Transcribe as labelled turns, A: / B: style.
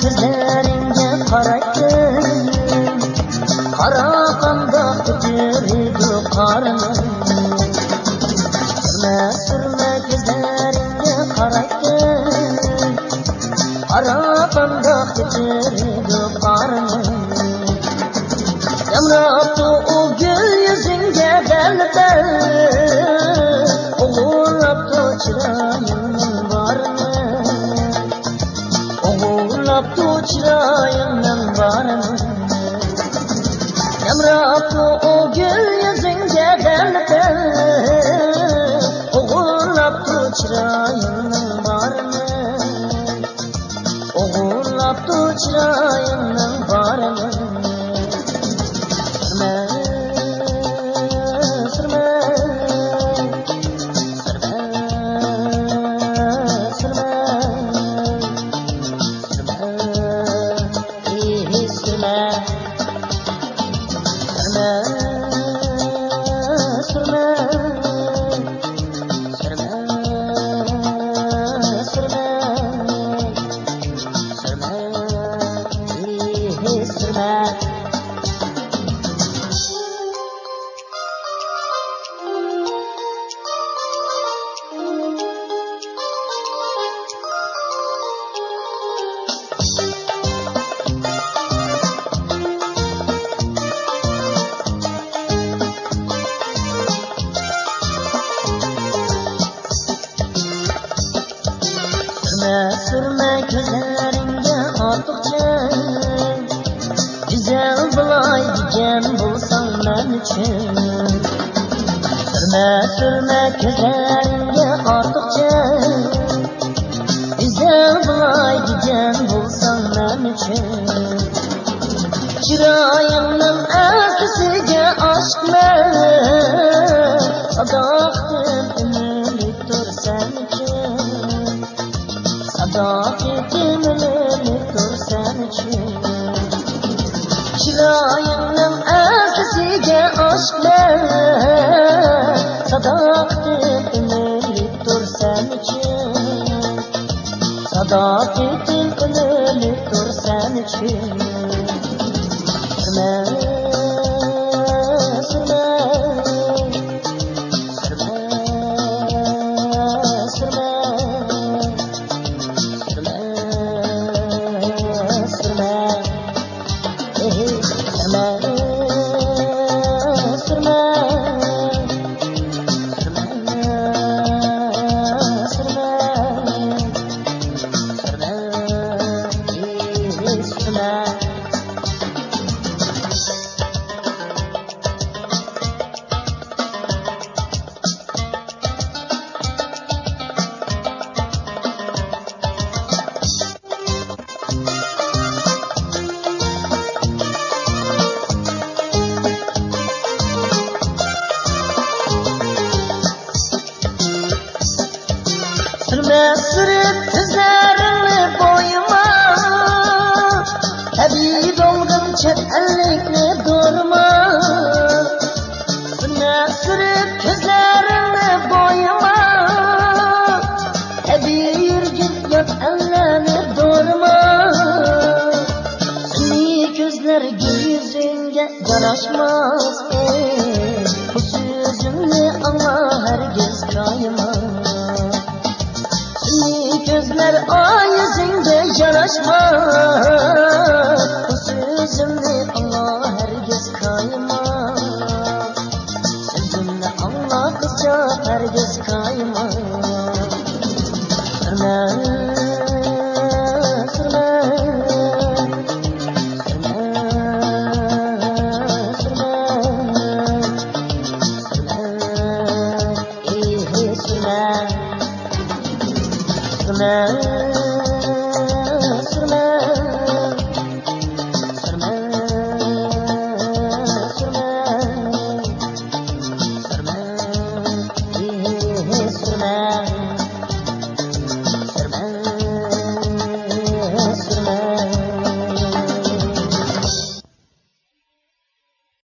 A: ko'zlaringga qaraydim, qaraganda ko'chirdi qornim. Surma ko'zlaringga qaraydim, qaraganda ko'chirdi qornim. Yamrabdi o gül yüzünge deldi, oğurlabdi çırayının barını, oğurlabdi çırayının barını. Yamrabdi o gül yüzünge deldi, oğurlabdi çırayının barını, oğurlabdi çırayının barını. Sürme gözlerimde artıkça, güzel bulay diken bulsan ben için. Sürme gözlerimde artıkça, güzel bulay diken bulsan ben için. Çırayının eskisiga aşklar, sadaktın ümürlüktür sen için. Sadaketim ölümlüktür sen için. Çırayının eskisiga aşklar, sadaketim ölümlüktür sen için. Sadaketim ölümlüktür sen için. Sürüp tüzlerini boyuma, tabi dolgun çet ellikli durma. Sürüp tüzlerini boyuma, tabi yürgün yat ellerini durma. Seni gözler yüzünge yaraşmaz, bu sözümle anla herkes kayma. Gözler ay yüzünde yaraşmaz, bu sözümle